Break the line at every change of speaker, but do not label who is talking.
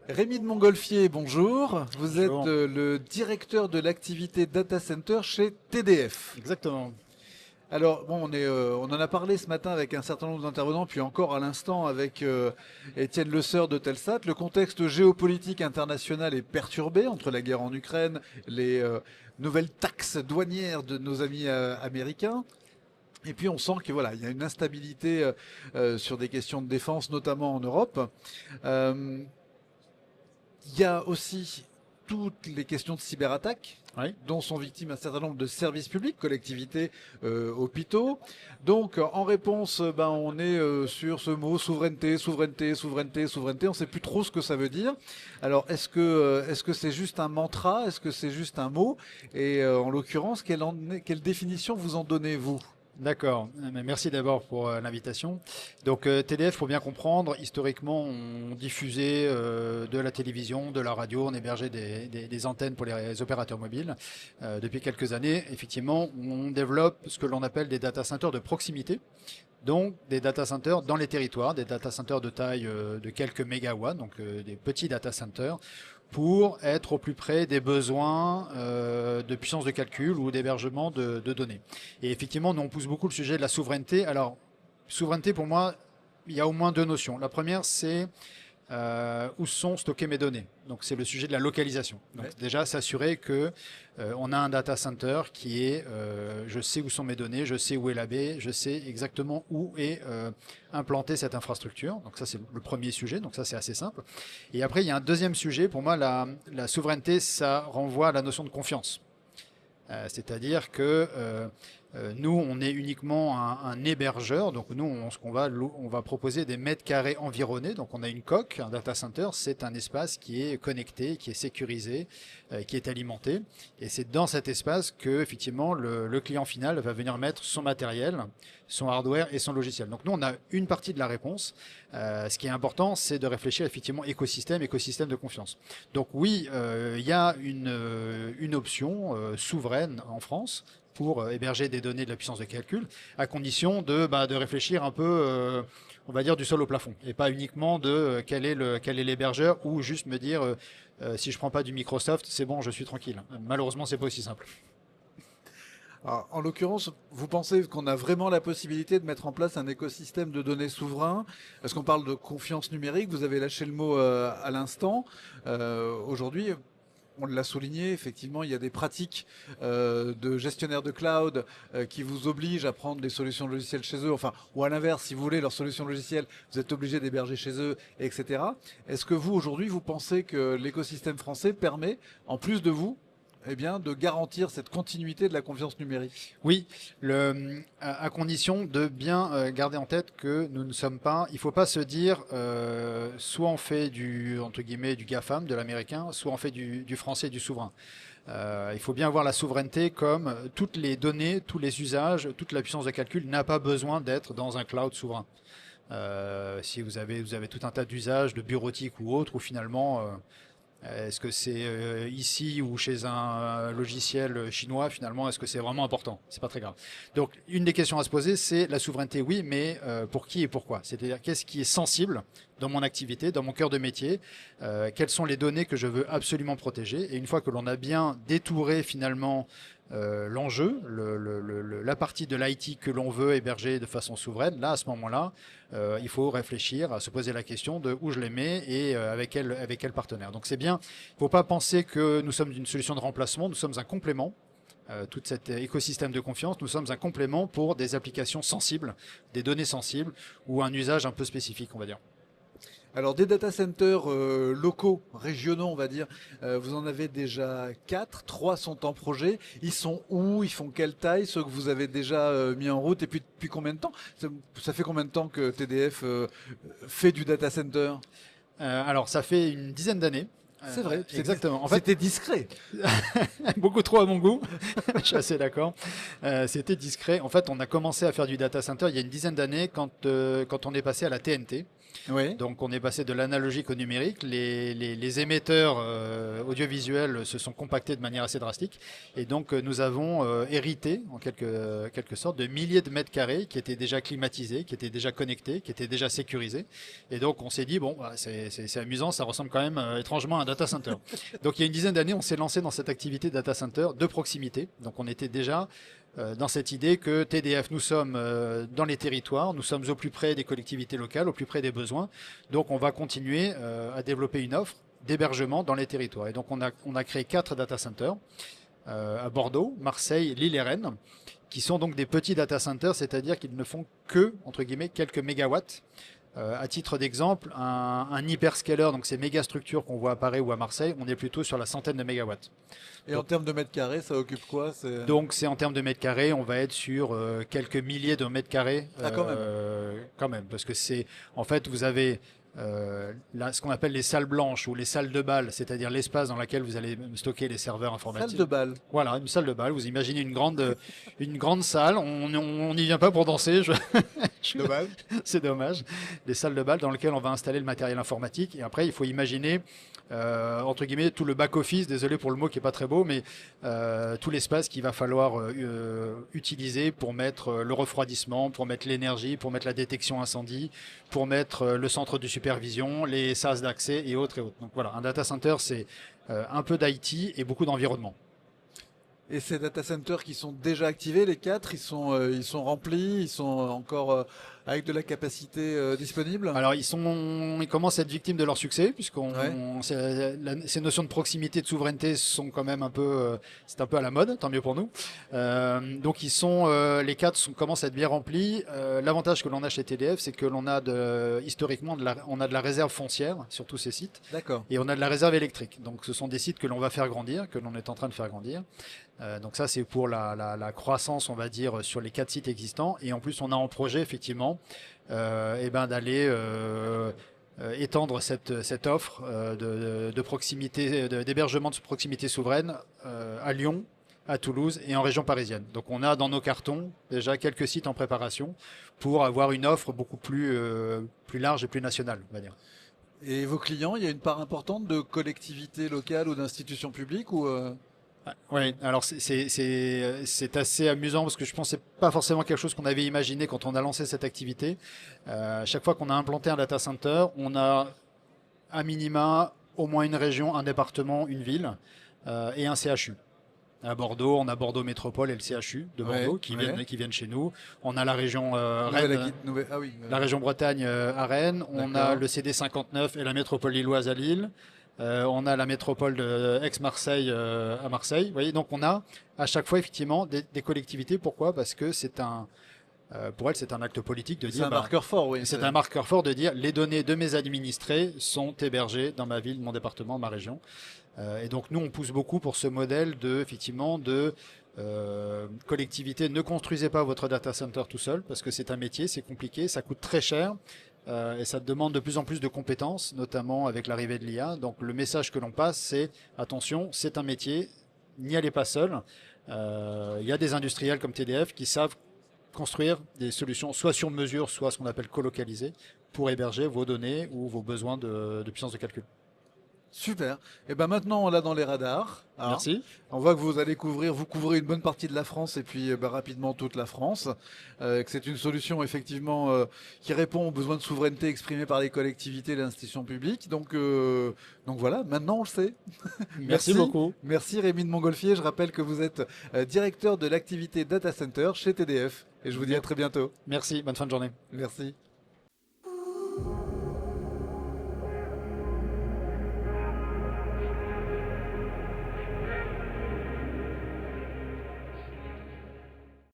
Rémi de Montgolfier, bonjour. Vous êtes
Bonjour.
le directeur de l'activité data center chez TDF.
Exactement.
Alors, bon, on en a parlé ce matin avec un certain nombre d'intervenants, puis encore à l'instant avec Étienne Le Seur de Telsat. Le contexte géopolitique international est perturbé entre la guerre en Ukraine, les nouvelles taxes douanières de nos amis américains. Et puis on sent que voilà, il y a une instabilité sur des questions de défense, notamment en Europe. Euh, Il y a aussi toutes les questions de cyberattaque
Oui.
dont sont victimes un certain nombre de services publics, collectivités, hôpitaux. Donc en réponse, on est sur ce mot souveraineté, souveraineté, souveraineté, souveraineté. On ne sait plus trop ce que ça veut dire. Alors est-ce que c'est juste un mantra? Est-ce que c'est juste un mot? Et en l'occurrence, quelle définition vous en donnez-vous?
D'accord. Merci d'abord pour l'invitation. Donc TDF, pour bien comprendre, historiquement, on diffusait de la télévision, de la radio, on hébergeait des antennes pour les opérateurs mobiles. Depuis quelques années, effectivement, on développe ce que l'on appelle des data centers de proximité. Donc des data centers dans les territoires, des data centers de taille de quelques mégawatts, donc des petits data centers, pour être au plus près des besoins de puissance de calcul ou d'hébergement de données. Et effectivement, nous on pousse beaucoup le sujet de la souveraineté. Alors, souveraineté pour moi, il y a au moins deux notions. La première, c'est où sont stockées mes données. Donc c'est le sujet de la localisation. Donc
Ouais.
déjà s'assurer que on a un data center qui est, je sais où sont mes données, je sais où est la baie, je sais exactement où est implantée cette infrastructure. Donc ça c'est le premier sujet. Donc ça c'est assez simple. Et après il y a un deuxième sujet. Pour moi la souveraineté ça renvoie à la notion de confiance. C'est-à-dire que nous, on est uniquement un hébergeur. Donc nous, on va proposer des mètres carrés environnés. Donc on a une coque, un data center. C'est un espace qui est connecté, qui est sécurisé, qui est alimenté. Et c'est dans cet espace que effectivement le client final va venir mettre son matériel, son hardware et son logiciel. Donc nous, on a une partie de la réponse. Ce qui est important, c'est de réfléchir effectivement écosystème de confiance. Donc oui, il y a une option souveraine en France pour héberger des données de la puissance de calcul, à condition de réfléchir un peu, on va dire, du sol au plafond, et pas uniquement de quel est l'hébergeur, ou juste me dire si je prends pas du Microsoft, c'est bon, je suis tranquille. Malheureusement, c'est pas aussi simple.
Alors, en l'occurrence, vous pensez qu'on a vraiment la possibilité de mettre en place un écosystème de données souverain? Parce qu'on parle de confiance numérique, vous avez lâché le mot à l'instant. Aujourd'hui, on l'a souligné, effectivement, il y a des pratiques de gestionnaires de cloud qui vous obligent à prendre des solutions logicielles chez eux, enfin, ou à l'inverse, si vous voulez, leurs solutions logicielles, vous êtes obligé d'héberger chez eux, etc. Est-ce que vous, aujourd'hui, vous pensez que l'écosystème français permet, en plus de vous, eh bien, de garantir cette continuité de la confiance numérique?
Oui, à condition de bien garder en tête que nous ne sommes pas, il faut pas se dire soit on fait du entre guillemets du GAFAM, de l'américain, soit on fait du français, du souverain. Il faut bien voir la souveraineté comme toutes les données, tous les usages, toute la puissance de calcul n'a pas besoin d'être dans un cloud souverain. Si vous avez tout un tas d'usages de bureautique ou autres, où finalement est-ce que c'est ici ou chez un logiciel chinois finalement? Est-ce que c'est vraiment important? C'est pas très grave. Donc une des questions à se poser, c'est la souveraineté, oui, mais pour qui et pourquoi? C'est-à-dire qu'est-ce qui est sensible dans mon activité, dans mon cœur de métier? Quelles sont les données que je veux absolument protéger? Et une fois que l'on a bien détouré finalement l'enjeu, la partie de l'IT que l'on veut héberger de façon souveraine, là à ce moment-là, il faut réfléchir, à se poser la question de où je les mets et avec quel partenaire. Donc c'est bien, il ne faut pas penser que nous sommes une solution de remplacement, nous sommes un complément. Tout cet écosystème de confiance, nous sommes un complément pour des applications sensibles, des données sensibles ou un usage un peu spécifique, on va dire.
Alors des data centers locaux, régionaux on va dire, vous en avez déjà 4, 3 sont en projet. Ils sont où? Ils font quelle taille? Ceux que vous avez déjà mis en route? Et puis depuis combien de temps? Ça fait combien de temps que TDF fait du data center?
Alors ça fait une dizaine d'années.
C'est vrai,
Exactement. En fait,
c'était discret.
beaucoup trop à mon goût. Je suis assez d'accord. C'était discret. En fait, on a commencé à faire du data center il y a une dizaine d'années quand on est passé à la TNT.
Oui.
Donc on est passé de l'analogique au numérique. Les émetteurs audiovisuels se sont compactés de manière assez drastique. Et donc nous avons hérité, en quelque sorte, de milliers de mètres carrés qui étaient déjà climatisés, qui étaient déjà connectés, qui étaient déjà sécurisés. Et donc on s'est dit, bon, c'est amusant, ça ressemble quand même étrangement à un data center. Donc il y a une dizaine d'années, on s'est lancé dans cette activité data center de proximité. Donc on était déjà dans cette idée que TDF, nous sommes dans les territoires, nous sommes au plus près des collectivités locales, au plus près des besoins. Donc on va continuer à développer une offre d'hébergement dans les territoires. Et donc on a créé 4 data centers à Bordeaux, Marseille, Lille et Rennes, qui sont donc des petits data centers, c'est-à-dire qu'ils ne font que, entre guillemets, quelques mégawatts. À titre d'exemple, un hyperscaler, donc ces méga structures qu'on voit à Paris ou à Marseille, on est plutôt sur la centaine de mégawatts.
Et en termes de mètres carrés, ça occupe quoi?
Donc c'est en termes de mètres carrés, on va être sur quelques milliers de mètres carrés.
Ah, quand même.
Quand même, parce que c'est, en fait, vous avez là, ce qu'on appelle les salles blanches ou les salles de bal, c'est-à-dire l'espace dans lequel vous allez stocker les serveurs informatiques.
Salle de bal.
Voilà, une salle de bal. Vous imaginez une grande salle. On n'y vient pas pour danser.
Dommage.
C'est dommage. Des salles de bal dans lesquelles on va installer le matériel informatique. Et après, il faut imaginer, entre guillemets, tout le back-office. Désolé pour le mot qui est pas très beau, mais tout l'espace qu'il va falloir utiliser pour mettre le refroidissement, pour mettre l'énergie, pour mettre la détection incendie, pour mettre le centre de supervision, les sas d'accès et autres et autres. Donc voilà, un data center, c'est un peu d'IT et beaucoup d'environnement.
Et ces data centers qui sont déjà activés, les 4, ils sont remplis, ils sont encore avec de la capacité disponible?
Alors ils commencent à être victimes de leur succès puisqu'on
Ouais.
ces notions de proximité, de souveraineté sont quand même un peu, c'est un peu à la mode, tant mieux pour nous. Donc les 4 commencent à être bien remplis. L'avantage que l'on a chez TDF, c'est que l'on a historiquement on a de la réserve foncière sur tous ces sites.
D'accord.
Et on a de la réserve électrique. Donc ce sont des sites que l'on va faire grandir, que l'on est en train de faire grandir. Donc ça c'est pour la croissance, on va dire, sur les 4 sites existants. Et en plus on a en projet effectivement d'aller étendre cette offre de proximité, d'hébergement de proximité souveraine à Lyon, à Toulouse et en région parisienne. Donc on a dans nos cartons déjà quelques sites en préparation pour avoir une offre beaucoup plus large et plus nationale, on va dire.
Et vos clients, il y a une part importante de collectivités locales ou d'institutions publiques ou
Oui, alors c'est assez amusant parce que je pense que c'est pas forcément quelque chose qu'on avait imaginé quand on a lancé cette activité. Chaque fois qu'on a implanté un data center, on a à minima au moins une région, un département, une ville et un CHU. À Bordeaux, on a Bordeaux Métropole et le CHU de Bordeaux qui viennent chez nous. On a la région Rennes, la région Bretagne à Rennes. On a le CD 59 et la métropole lilloise à Lille. On a la métropole de Aix-Marseille à Marseille. Vous voyez, donc on a à chaque fois effectivement des collectivités. Pourquoi? Parce que pour elles, c'est un acte politique de dire.
C'est un marqueur fort, oui.
C'est un marqueur fort de dire les données de mes administrés sont hébergées dans ma ville, mon département, ma région. Et donc nous, on pousse beaucoup pour ce modèle de collectivité. Ne construisez pas votre data center tout seul parce que c'est un métier, c'est compliqué, ça coûte très cher. Et ça demande de plus en plus de compétences, notamment avec l'arrivée de l'IA. Donc le message que l'on passe, c'est attention, c'est un métier, n'y allez pas seul. Il y a des industriels comme TDF qui savent construire des solutions soit sur mesure, soit ce qu'on appelle colocalisées, pour héberger vos données ou vos besoins de puissance de calcul.
Super. Et ben maintenant on l'a dans les radars. Hein.
Merci.
On voit que vous couvrez une bonne partie de la France et puis rapidement toute la France. Que c'est une solution effectivement qui répond aux besoins de souveraineté exprimés par les collectivités et les institutions publiques. Donc voilà, maintenant on le sait.
Merci beaucoup.
Merci Rémi de Montgolfier. Je rappelle que vous êtes directeur de l'activité Data Center chez TDF. Et je vous dis à très bientôt.
Merci, bonne fin de journée.
Merci.